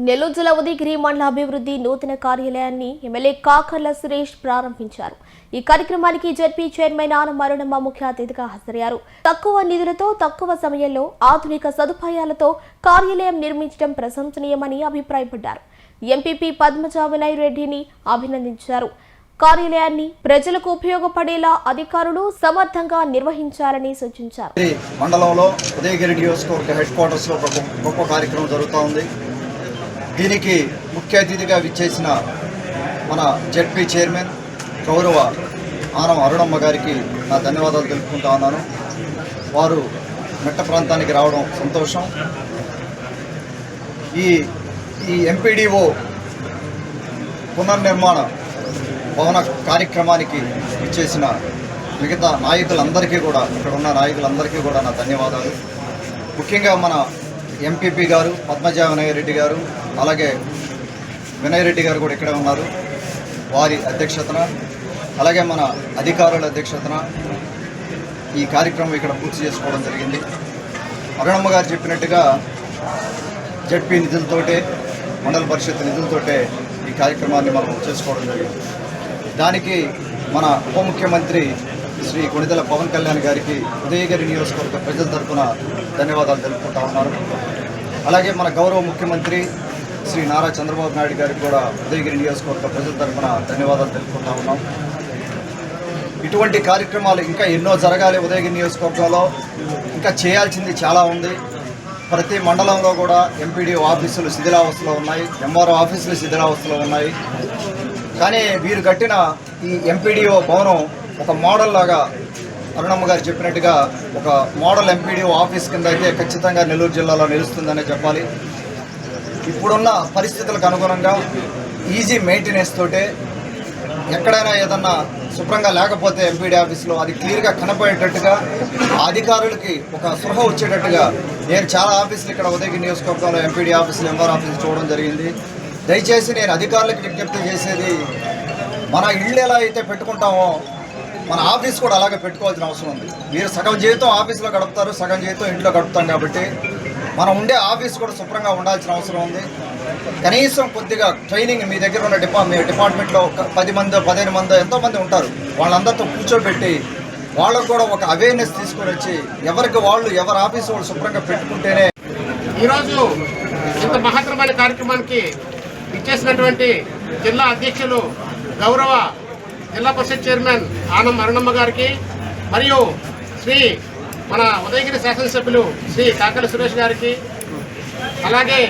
నెల్లూరు జిల్లా ఉదయగిరి మండల అభివృద్ధి నూతన కార్యాలయాన్ని ఎమ్మెల్యే కాకర్ల సురేష్ ప్రారంభించారు. ఈ కార్యక్రమానికి జెడ్పీ చైర్మన్ ఆనం అరుణమ్మ ముఖ్య అతిథిగా హాజరయ్యారు. తక్కువ నిధులతో తక్కువ సమయంలో ఆధునిక సదుపాయాలతో కార్యాలయం నిర్మించడం ప్రశంసనీయమని అభిప్రాయపడ్డారు. ఎంపీపీ పద్మజ వినయ్ రెడ్డిని అభినందించారు. కార్యాలయాన్ని ప్రజలకు ఉపయోగపడేలా అధికారులు సమర్థంగా నిర్వహించాలని సూచించారు. మండలంలో ఉదయగిరి నియోజకవర్గ హెడ్ క్వార్టర్స్ లో గొప్ప కార్యక్రమం జరుగుతోంది. దీనికి ముఖ్య అతిథిగా విచ్చేసిన మన జెడ్పీ చైర్మన్ గౌరవ ఆనం అరుణమ్మ గారికి నా ధన్యవాదాలు తెలుపుకుంటా ఉన్నాను. వారు మెట్ట ప్రాంతానికి రావడం సంతోషం. ఈ ఎంపీడీఓ పునర్నిర్మాణ భవన కార్యక్రమానికి ఇచ్చేసిన మిగతా నాయకులందరికీ కూడా, ఇక్కడ ఉన్న నాయకులందరికీ కూడా నా ధన్యవాదాలు. ముఖ్యంగా మన ఎంపీపీ గారు పద్మజ వినయ్ రెడ్డి గారు, అలాగే వినయ్ రెడ్డి గారు కూడా ఇక్కడే ఉన్నారు. వారి అధ్యక్షతన, అలాగే మన అధికారుల అధ్యక్షతన ఈ కార్యక్రమం ఇక్కడ పూర్తి చేసుకోవడం జరిగింది. అరుణమ్మ గారు చెప్పినట్టుగా జెడ్పీ నిధులతోటే, మండల పరిషత్ నిధులతోటే ఈ కార్యక్రమాన్ని మనం చేసుకోవడం జరిగింది. దానికి మన ఉప ముఖ్యమంత్రి శ్రీ కొణిదెల పవన్ కళ్యాణ్ గారికి ఉదయగిరి నియోజకవర్గ ప్రజల తరఫున ధన్యవాదాలు తెలుపుకుంటా ఉన్నారు. అలాగే మన గౌరవ ముఖ్యమంత్రి శ్రీ నారా చంద్రబాబు నాయుడు గారికి కూడా ఉదయగిరి నియోజకవర్గ ప్రజల తరఫున ధన్యవాదాలు తెలుపుకుంటా ఉన్నాం. ఇటువంటి కార్యక్రమాలు ఇంకా ఎన్నో జరగాలి. ఉదయగిరి నియోజకవర్గంలో ఇంకా చేయాల్సింది చాలా ఉంది. ప్రతి మండలంలో కూడా ఎంపీడీఓ ఆఫీసులు శిథిలావస్థలో ఉన్నాయి, ఎంఆర్ఓ ఆఫీసులు శిథిలావస్థలో ఉన్నాయి. కానీ వీరు కట్టిన ఈ ఎంపీడీఓ భవనం ఒక మోడల్ లాగా, అరుణమ్మ గారు చెప్పినట్టుగా ఒక మోడల్ ఎంపీడీఓ ఆఫీస్ కింద అయితే ఖచ్చితంగా నెల్లూరు జిల్లాలో నిలుస్తుందనే చెప్పాలి. ఇప్పుడున్న పరిస్థితులకు అనుగుణంగా ఈజీ మెయింటెనెన్స్ తోటే ఎక్కడైనా ఏదన్నా శుభ్రంగా లేకపోతే ఎంపీడీ ఆఫీస్లో అది క్లియర్గా కనపడేటట్టుగా, అధికారులకి ఒక స్పృహ వచ్చేటట్టుగా నేను చాలా ఆఫీసులు ఇక్కడ ఉదయగిరి నియోజకవర్గంలో ఎంపీడీ ఆఫీసులు, ఎంఆర్ ఆఫీసులు చూడడం జరిగింది. దయచేసి నేను అధికారులకు విజ్ఞప్తి చేసేది, మన ఇళ్ళు ఎలా అయితే పెట్టుకుంటామో మన ఆఫీస్ కూడా అలాగే పెట్టుకోవాల్సిన అవసరం ఉంది. మీరు సగం జీవితం ఆఫీస్లో గడుపుతారు, సగం జీవితం ఇంట్లో గడుపుతాం. కాబట్టి మనం ఉండే ఆఫీస్ కూడా శుభ్రంగా ఉండాల్సిన అవసరం ఉంది. కనీసం కొద్దిగా ట్రైనింగ్ మీ దగ్గర ఉన్న డిపార్ట్మెంట్లో 10 మందో 15 మందో ఎంతోమంది ఉంటారు, వాళ్ళందరితో కూర్చోబెట్టి వాళ్ళకు కూడా ఒక అవేర్నెస్ తీసుకొని వచ్చి ఎవరికి వాళ్ళు ఎవరి ఆఫీస్ వాళ్ళు శుభ్రంగా పెట్టుకుంటేనే. ఈరోజు ఇంత మహత్తరమైన కార్యక్రమానికి ఇచ్చేసినటువంటి జిల్లా అధ్యక్షులు గౌరవ జిల్లా పరిషత్ చైర్మన్ ఆనం అరుణమ్మ గారికి, మరియు మన ఉదయగిరి శాసనసభ్యులు శ్రీ కాకర్ల సురేష్ గారికి, అలాగే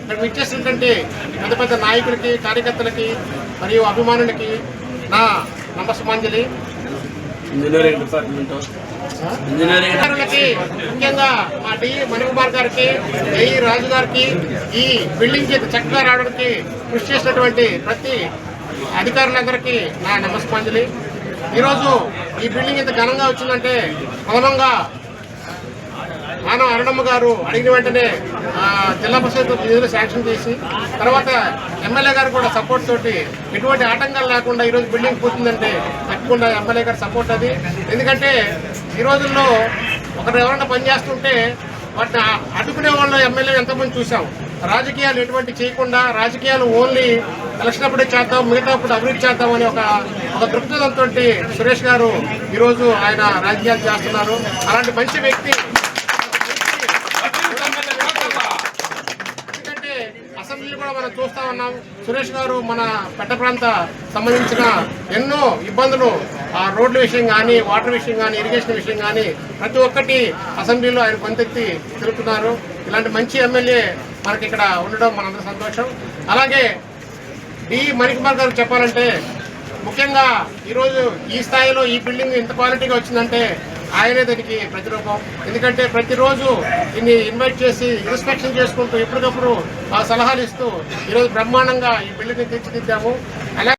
ఇక్కడ ఇచ్చేసినటువంటి పెద్ద పెద్ద నాయకులకి, కార్యకర్తలకి మరియు అభిమానులకి నా నమస్మాంజలి. అధికారులకి, ముఖ్యంగా మా డి మణికుమార్ గారికి, ఏఈ రాజు గారికి, ఈ బిల్డింగ్ కి చక్కగా రావడానికి కృషి చేసినటువంటి ప్రతి అధికారులందరికీ నా నమస్కారాంజలి. ఈరోజు ఈ బిల్డింగ్ ఇంత ఘనంగా వచ్చిందంటే ప్రథమంగా ఆనం అరుణమ్మ గారు అడిగిన వెంటనే జిల్లా పరిషత్ నిధులు శాంక్షన్ చేసి, తర్వాత ఎమ్మెల్యే గారు కూడా సపోర్ట్ తోటి ఎటువంటి ఆటంకాలు లేకుండా ఈరోజు బిల్డింగ్ పూర్తిందంటే తప్పకుండా ఎమ్మెల్యే గారు సపోర్ట్ అది. ఎందుకంటే ఈ రోజుల్లో ఒకరు ఎవరైనా పనిచేస్తుంటే వాటిని అడ్డుకునే వాళ్ళు ఎమ్మెల్యే ఎంతమంది చూసాం. రాజకీయాలు ఎటువంటి చేయకుండా, రాజకీయాలు ఓన్లీ ఎలక్షన్ అప్పుడే చేద్దాం, మిగతా అప్పుడు అభివృద్ధి చేద్దాం అని ఒక దృక్పథంతో సురేష్ గారు ఈరోజు ఆయన రాజకీయాలు చేస్తున్నారు. అలాంటి మంచి వ్యక్తి. ఎందుకంటే అసెంబ్లీలో కూడా మనం చూస్తా ఉన్నాం, సురేష్ గారు మన పెద్ద ప్రాంత సంబంధించిన ఎన్నో ఇబ్బందులు, ఆ రోడ్ల విషయం కానీ, వాటర్ విషయం కానీ, ఇరిగేషన్ విషయం కానీ ప్రతి ఒక్కటి అసెంబ్లీలో ఆయన కొంతెత్తి తెలుపుతున్నారు. ఇలాంటి మంచి ఎమ్మెల్యే మనకి ఇక్కడ ఉండడం మనందరూ సంతోషం. అలాగే డి మణికుమార్ గారు చెప్పాలంటే, ముఖ్యంగా ఈరోజు ఈ స్థాయిలో ఈ బిల్డింగ్ ఇంత క్వాలిటీగా వచ్చిందంటే ఆయనే దానికి ప్రతిరూపం. ఎందుకంటే ప్రతిరోజు దీన్ని ఇన్వైట్ చేసి ఇన్స్పెక్షన్ చేసుకుంటూ ఎప్పటికప్పుడు సలహాలు ఇస్తూ ఈరోజు బ్రహ్మాండంగా ఈ బిల్డింగ్ని తీర్చిదిద్దాము.